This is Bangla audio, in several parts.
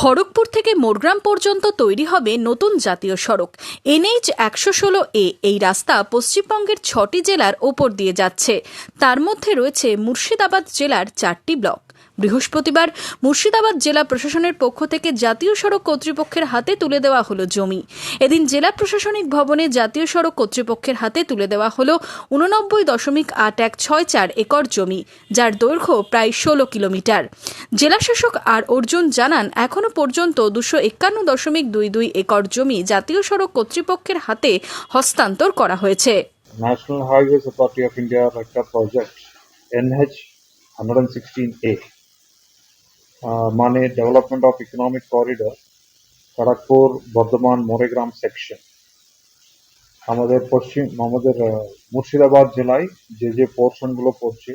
খড়গপুর থেকে মোরগ্রাম পর্যন্ত তৈরি হবে নতুন জাতীয় সড়ক। NH 116A এই রাস্তা পশ্চিমবঙ্গের 6টি জেলার ওপর দিয়ে যাচ্ছে। তার মধ্যে রয়েছে মুর্শিদাবাদ জেলার 4টি ব্লক। বৃহস্পতিবার মুর্শিদাবাদ জেলা প্রশাসনের পক্ষ থেকে জাতীয় সড়ক কর্তৃপক্ষের হাতে তুলে দেওয়া হলো জমি। এদিন জেলা প্রশাসনিক ভবনে জাতীয় সড়ক কর্তৃপক্ষের হাতে তুলে দেওয়া হলো 89.8164 একর জমি, যার দৈর্ঘ্য প্রায় 16 কিলোমিটার। জেলাশাসক আর অর্জুন জানান, এখনো পর্যন্ত 251.22 একর জমি জাতীয় সড়ক কর্তৃপক্ষের হাতে হস্তান্তর করা হয়েছে। ন্যাশনাল হাইওয়েজ অথরিটি অফ ইন্ডিয়ার একটা প্রজেক্ট NH 116A মানে development of economic corridor Kharagpur Bardhaman Moregram section. আমাদের মুর্শিদাবাদ জেলায় যে পোর্শনগুলো পড়ছে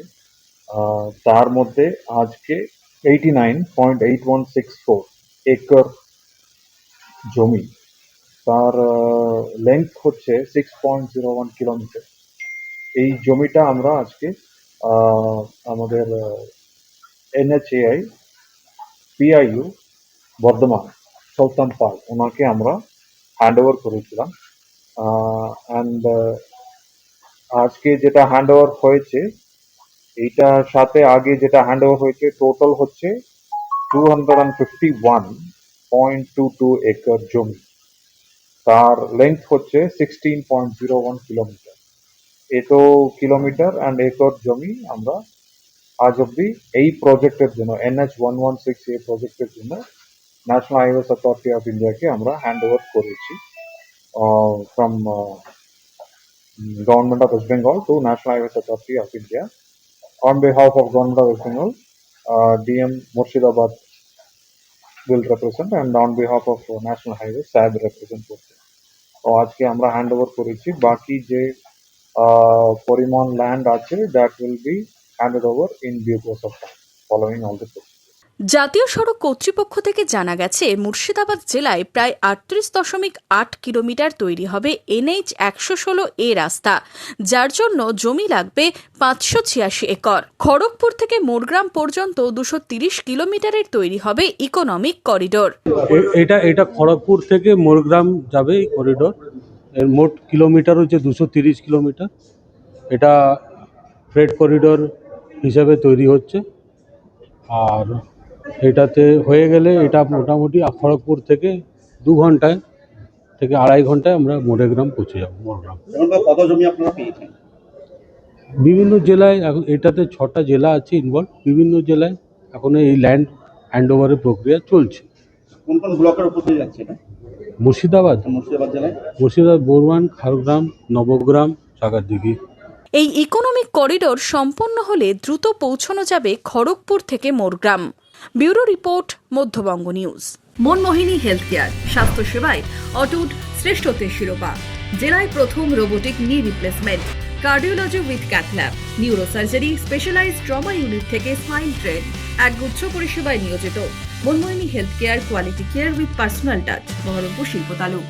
তার মধ্যে আজকে 89.8164 একর জমি, তার লেন্থ হচ্ছে 6.01 কিলোমিটার। এই জমিটা আমরা আজকে আমাদের NHAI PIU বর্ধমান সুলতান পাল ওনাকে আমরা হ্যান্ড ওভার করেছিলাম। অ্যান্ড আজকে যেটা হ্যান্ড ওভার হয়েছে, এইটার সাথে আগে যেটা হ্যান্ড ওভার হয়েছে টোটাল হচ্ছে 251.22 একর জমি, তার লেন্থ হচ্ছে 16.01 কিলোমিটার। এত কিলোমিটার অ্যান্ড একর জমি আমরা আজ অব্দি এই প্রজেক্টের জন্য NH 116A প্রজেক্টের জন্য ন্যাশনাল হাইওয়েজ অথরিটি অফ ইন্ডিয়াকে আমরা হ্যান্ড ওভার করেছি from government of West Bengal to National Highways Authority of India. On behalf of government of West Bengal, DM Murshidabad will represent, and on behalf of National Highways SAB represent করছে। তো আজকে আমরা হ্যান্ড ওভার করেছি। বাকি যে পরিমাণ ল্যান্ড আছে that will be handed over in due course of time following all the procedure. জাতীয় সড়ক কর্তৃপক্ষ থেকে জানা গেছে, মুর্শিদাবাদ জেলায় প্রায় 38.8 কিলোমিটার তৈরি হবে NH 116A রাস্তা, যার জন্য জমি লাগবে 586 একর। খড়গপুর থেকে মোরগ্রাম পর্যন্ত 230 কিলোমিটারের তৈরি হবে ইকোনমিক করিডোর। এটা খড়গপুর থেকে মোরগ্রাম যাবে এই করিডোর। এর মোট কিলোমিটার হচ্ছে 230 কিলোমিটার। এটা ফ্রেড করিডোর হিসাবে তৈরি হচ্ছে। আর এটাতে হয়ে গেলে এটা মোটামুটি খড়গপুর থেকে 2 ঘন্টায় থেকে 2.5 ঘন্টায় আমরা মোরেগ্রাম পৌঁছে যাব। মোরগ্রাম কত জমি আপনারা পেয়েছেন? বিভিন্ন জেলায়, এখন এটাতে 6টা জেলা আছে ইনভলভ। বিভিন্ন জেলায় এখন এই ল্যান্ড হ্যান্ড ওভারের প্রক্রিয়া চলছে। কোন কোন ব্লকের উপর দিয়ে যাচ্ছে এটা? মুর্শিদাবাদ জেলায় বরওয়ান, খারগ্রাম, নবগ্রাম, সাগরদিঘি। এই ইকোনমিক করিডোর সম্পন্ন হলে দ্রুত পৌঁছানো যাবে খড়গপুর থেকে Morgram. Bureau report, Madhyabanga News. Manmohini health care, স্বাস্থ্য সেবায় অটুট শ্রেষ্ঠত্বের শিরোপা। জেলায় প্রথম robotic knee replacement, cardiology with cath lab, neurosurgery, specialized trauma unit থেকে স্মাইল ট্রেন, একগুচ্ছ পরিষেবায় নিয়োজিত। Manmohini health care, quality care with personal touch, Baharampur শিল্প তালুক।